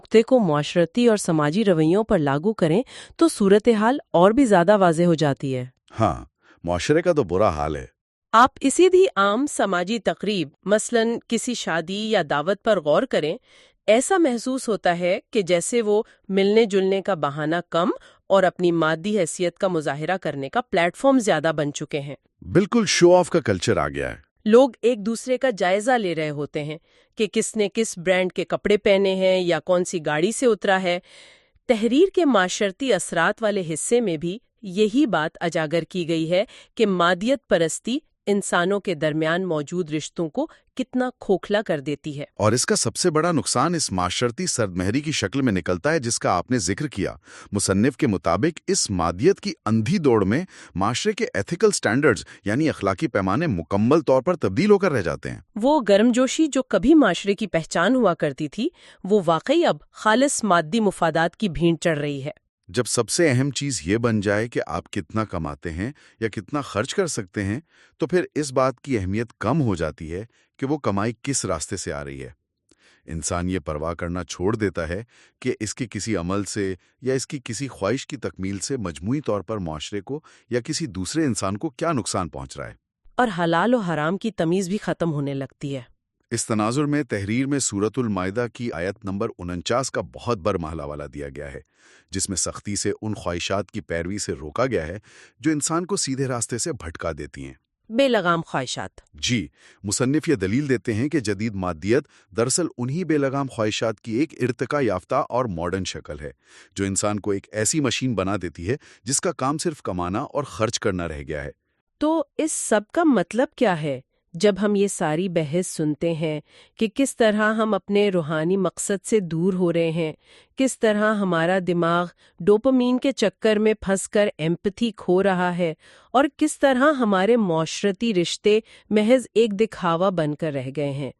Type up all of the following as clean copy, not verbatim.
नुक्ते को माशरती और समाजी रवैयों पर लागू करें तो सूरत हाल और भी ज्यादा वाज़ेह हो जाती है। हाँ, मुआशरे का तो बुरा हाल है। आप इसी भी आम समाजी तकरीब मसलन किसी शादी या दावत पर गौर करें, ऐसा महसूस होता है कि जैसे वो मिलने जुलने का बहाना कम और अपनी मादी हैसियत का मुजाहिरा करने का प्लेटफॉर्म ज्यादा बन चुके हैं। बिल्कुल शो ऑफ का कल्चर आ गया है। लोग एक दूसरे का जायजा ले रहे होते हैं कि किसने किस ब्रांड के कपड़े पहने हैं या कौन सी गाड़ी से उतरा है। तहरीर के माशरती असरात वाले हिस्से में भी यही बात अजागर की गई है कि मादियत परस्ती इंसानों के दरमियान मौजूद रिश्तों को कितना खोखला कर देती है। और इसका सबसे बड़ा नुकसान इस माशरती सरदमहरी की शक्ल में निकलता है जिसका आपने जिक्र किया। मुसन्निफ के मुताबिक इस मादियत की अंधी दौड़ में माशरे के एथिकल स्टैंडर्ड्स यानी अखलाकी पैमाने मुकम्मल तौर पर तब्दील होकर रह जाते हैं। वो गर्मजोशी जो कभी माशरे की पहचान हुआ करती थी, वो वाकई अब खालिस मादी मुफादात की भीड़ चढ़ रही है। जब सबसे अहम चीज़ ये बन जाए कि आप कितना कमाते हैं या कितना खर्च कर सकते हैं, तो फिर इस बात की अहमियत कम हो जाती है कि वो कमाई किस रास्ते से आ रही है। इंसान ये परवाह करना छोड़ देता है कि इसके किसी अमल से या इसकी किसी ख्वाहिश की तकमील से मजमूई तौर पर मुआशरे को या किसी दूसरे इंसान को क्या नुकसान पहुंच रहा है। और हलाल और हराम की तमीज़ भी ख़त्म होने लगती है। इस तनाजुर में तहरीर में सूरतुल माइदा की आयत नंबर 49 का बहुत बरमहला वाला दिया गया है, जिसमें सख्ती से उन ख्वाहिशात की पैरवी से रोका गया है जो इंसान को सीधे रास्ते से भटका देती हैं। बेलगाम ख्वाहिशात। जी, मुसन्निफ ये दलील देते हैं कि जदीद मादियत दरअसल उन्हीं बेलगाम ख्वाहिशात की एक इर्तिका याफ्ता और मॉडर्न शक्ल है, जो इंसान को एक ऐसी मशीन बना देती है जिसका काम सिर्फ कमाना और खर्च करना रह गया है। तो इस सब का मतलब क्या है? जब हम ये सारी बहस सुनते हैं कि किस तरह हम अपने रूहानी मकसद से दूर हो रहे हैं, किस तरह हमारा दिमाग डोपामीन के चक्कर में फंसकर एम्पैथी खो रहा है और किस तरह हमारे मौशरती रिश्ते महज एक दिखावा बनकर रह गए हैं,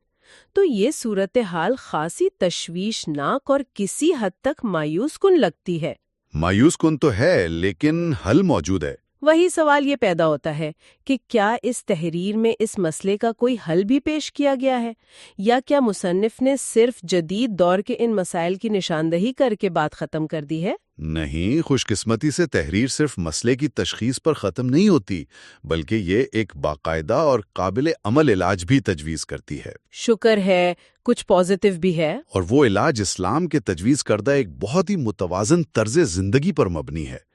तो ये सूरत हाल खासी तशवीशनाक और किसी हद तक मायूस कुन लगती है। मायूस कुन तो है, लेकिन हल मौजूद है। वही सवाल ये पैदा होता है कि क्या इस तहरीर में इस मसले का कोई हल भी पेश किया गया है, या क्या मुसन्निफ ने सिर्फ जदीद दौर के इन मसाइल की निशानदही करके बात ख़त्म कर दी है? नहीं, खुशकिस्मती से तहरीर सिर्फ मसले की तशखीस पर ख़त्म नहीं होती, बल्कि ये एक बाकायदा और काबिल अमल इलाज भी तजवीज़ करती है। शुक्र है, कुछ पॉजिटिव भी है। और वो इलाज इस्लाम के तजवीज़ करदा एक बहुत ही मुतवाज़न तर्ज़ ज़िंदगी पर मबनी है।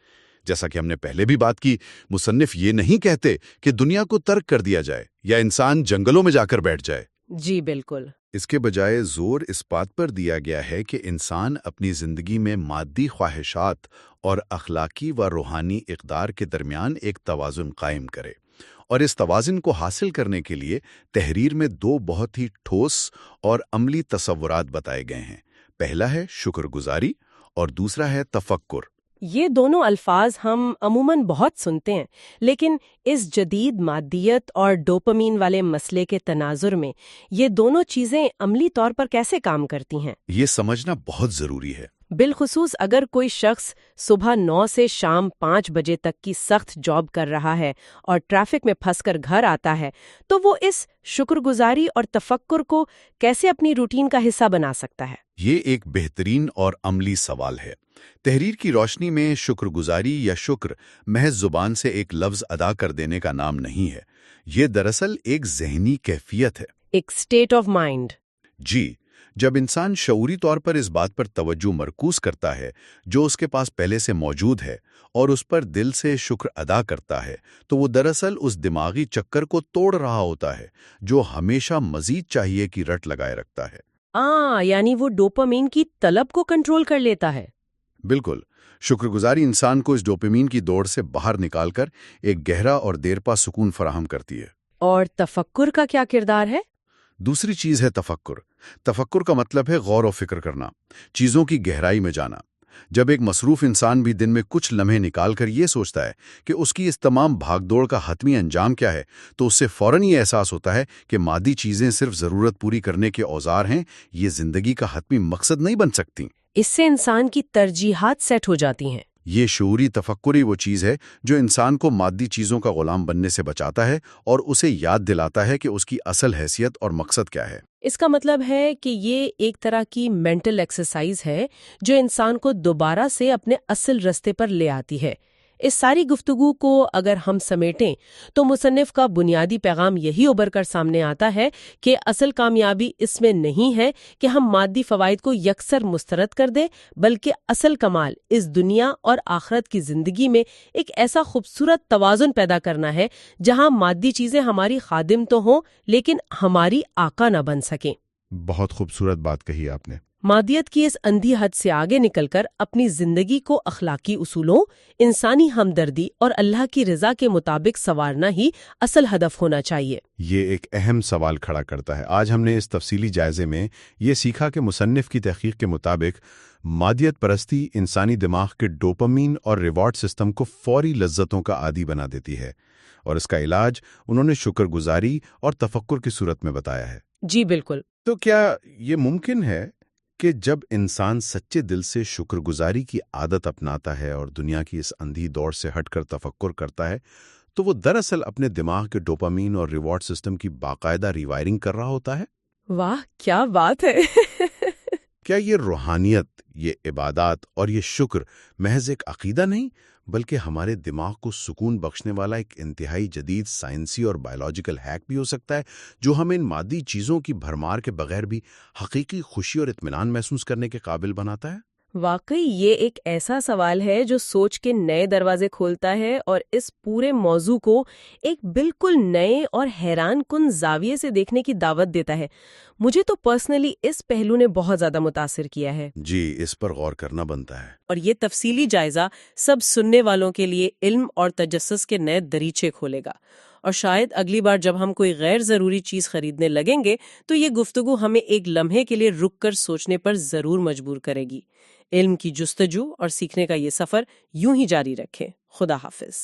जैसा कि हमने पहले भी बात की, मुसन्निफ ये नहीं कहते कि दुनिया को तर्क कर दिया जाए या इंसान जंगलों में जाकर बैठ जाए। जी बिल्कुल। इसके बजाय जोर इस बात पर दिया गया है कि इंसान अपनी ज़िंदगी में मादी ख्वाहिशात और अखलाकी व रूहानी इक़दार के दरमियान एक तवाज़ुन कायम करे। और इस तवाज़ुन को हासिल करने के लिए तहरीर में दो बहुत ही ठोस और अमली तसव्वुरात बताए गए हैं। पहला है शुक्रगुजारी और दूसरा है तफक्कुर। ये दोनों अल्फाज हम अमूमन बहुत सुनते हैं, लेकिन इस जदीद मादियत और डोपामीन वाले मसले के तनाजुर में ये दोनों चीज़ें अमली तौर पर कैसे काम करती हैं, ये समझना बहुत ज़रूरी है। बिलखुसूस अगर कोई शख्स सुबह 9 से शाम 5 बजे तक की सख्त जॉब कर रहा है और ट्रैफिक में फंसकर घर आता है, तो वो इस शुक्रगुजारी और तफक्कुर को कैसे अपनी रूटीन का हिस्सा बना सकता है? ये एक बेहतरीन और अमली सवाल है। तहरीर की रोशनी में शुक्रगुजारी या शुक्र महज जुबान से एक लफ्ज़ अदा कर देने का नाम नहीं है। ये दरअसल एक ज़हनी कैफियत है, एक स्टेट ऑफ माइंड। जी, जब इंसान शऊरी तौर पर इस बात पर तवज्जो मरकूज करता है जो उसके पास पहले से मौजूद है और उस पर दिल से शुक्र अदा करता है, तो वो दरअसल उस दिमागी चक्कर को तोड़ रहा होता है जो हमेशा मजीद चाहिए की रट लगाए रखता है। यानी वो डोपामीन की तलब को कंट्रोल कर लेता है। बिल्कुल, शुक्रगुजारी इंसान को इस डोपामीन की दौड़ से बाहर निकालकर एक गहरा और देरपा सुकून फराहम करती है। और तफक्कुर का क्या किरदार है? दूसरी चीज़ है तफक्कुर। तफक्कुर का मतलब है गौर और फिक्र करना, चीज़ों की गहराई में जाना। जब एक मसरूफ इंसान भी दिन में कुछ लम्हे निकालकर ये सोचता है कि उसकी इस तमाम भागदौड़ का हतमी अंजाम क्या है, तो उससे फौरन ये एहसास होता है कि मादी चीज़ें सिर्फ ज़रूरत पूरी करने के औजार हैं, ये ज़िंदगी का हतमी मकसद नहीं बन सकती। इससे इंसान की तरजीहात सेट हो जाती हैं। یہ شعوری تفکر ہی وہ چیز ہے جو انسان کو مادی چیزوں کا غلام بننے سے بچاتا ہے اور اسے یاد دلاتا ہے کہ اس کی اصل حیثیت اور مقصد کیا ہے۔ اس کا مطلب ہے کہ یہ ایک طرح کی مینٹل ایکسرسائز ہے جو انسان کو دوبارہ سے اپنے اصل رستے پر لے آتی ہے۔ اس ساری گفتگو کو اگر ہم سمیٹیں تو مصنف کا بنیادی پیغام یہی ابھر کر سامنے آتا ہے کہ اصل کامیابی اس میں نہیں ہے کہ ہم مادی فوائد کو یکسر مسترد کر دیں، بلکہ اصل کمال اس دنیا اور آخرت کی زندگی میں ایک ایسا خوبصورت توازن پیدا کرنا ہے جہاں مادی چیزیں ہماری خادم تو ہوں لیکن ہماری آقا نہ بن سکیں۔ بہت خوبصورت بات کہی آپ نے۔ مادیت کی اس اندھی حد سے آگے نکل کر اپنی زندگی کو اخلاقی اصولوں، انسانی ہمدردی اور اللہ کی رضا کے مطابق سنوارنا ہی اصل ہدف ہونا چاہیے۔ یہ ایک اہم سوال کھڑا کرتا ہے۔ آج ہم نے اس تفصیلی جائزے میں یہ سیکھا کہ مصنف کی تحقیق کے مطابق مادیت پرستی انسانی دماغ کے ڈوپامین اور ریوارڈ سسٹم کو فوری لذتوں کا عادی بنا دیتی ہے، اور اس کا علاج انہوں نے شکر گزاری اور تفکر کی صورت میں بتایا ہے۔ جی بالکل۔ تو کیا یہ ممکن ہے کہ جب انسان سچے دل سے شکر گزاری کی عادت اپناتا ہے اور دنیا کی اس اندھی دوڑ سے ہٹ کر تفکر کرتا ہے تو وہ دراصل اپنے دماغ کے ڈوپامین اور ریوارڈ سسٹم کی باقاعدہ ریوائرنگ کر رہا ہوتا ہے؟ واہ کیا بات ہے! کیا یہ روحانیت، یہ عبادات اور یہ شکر محض ایک عقیدہ نہیں بلکہ ہمارے دماغ کو سکون بخشنے والا ایک انتہائی جدید سائنسی اور بائیولوجیکل ہیک بھی ہو سکتا ہے جو ہمیں ان مادی چیزوں کی بھرمار کے بغیر بھی حقیقی خوشی اور اطمینان محسوس کرنے کے قابل بناتا ہے؟ واقعی یہ ایک ایسا سوال ہے جو سوچ کے نئے دروازے کھولتا ہے اور اس پورے موضوع کو ایک بالکل نئے اور حیران کن زاویے سے دیکھنے کی دعوت دیتا ہے۔ مجھے تو پرسنلی اس پہلو نے بہت زیادہ متاثر کیا ہے۔ جی، اس پر غور کرنا بنتا ہے۔ اور یہ تفصیلی جائزہ سب سننے والوں کے لیے علم اور تجسس کے نئے دریچے کھولے گا، اور شاید اگلی بار جب ہم کوئی غیر ضروری چیز خریدنے لگیں گے تو یہ گفتگو ہمیں ایک لمحے کے لیے رک کر سوچنے پر ضرور مجبور کرے گی۔ علم کی جستجو اور سیکھنے کا یہ سفر یوں ہی جاری رکھیں۔ خدا حافظ۔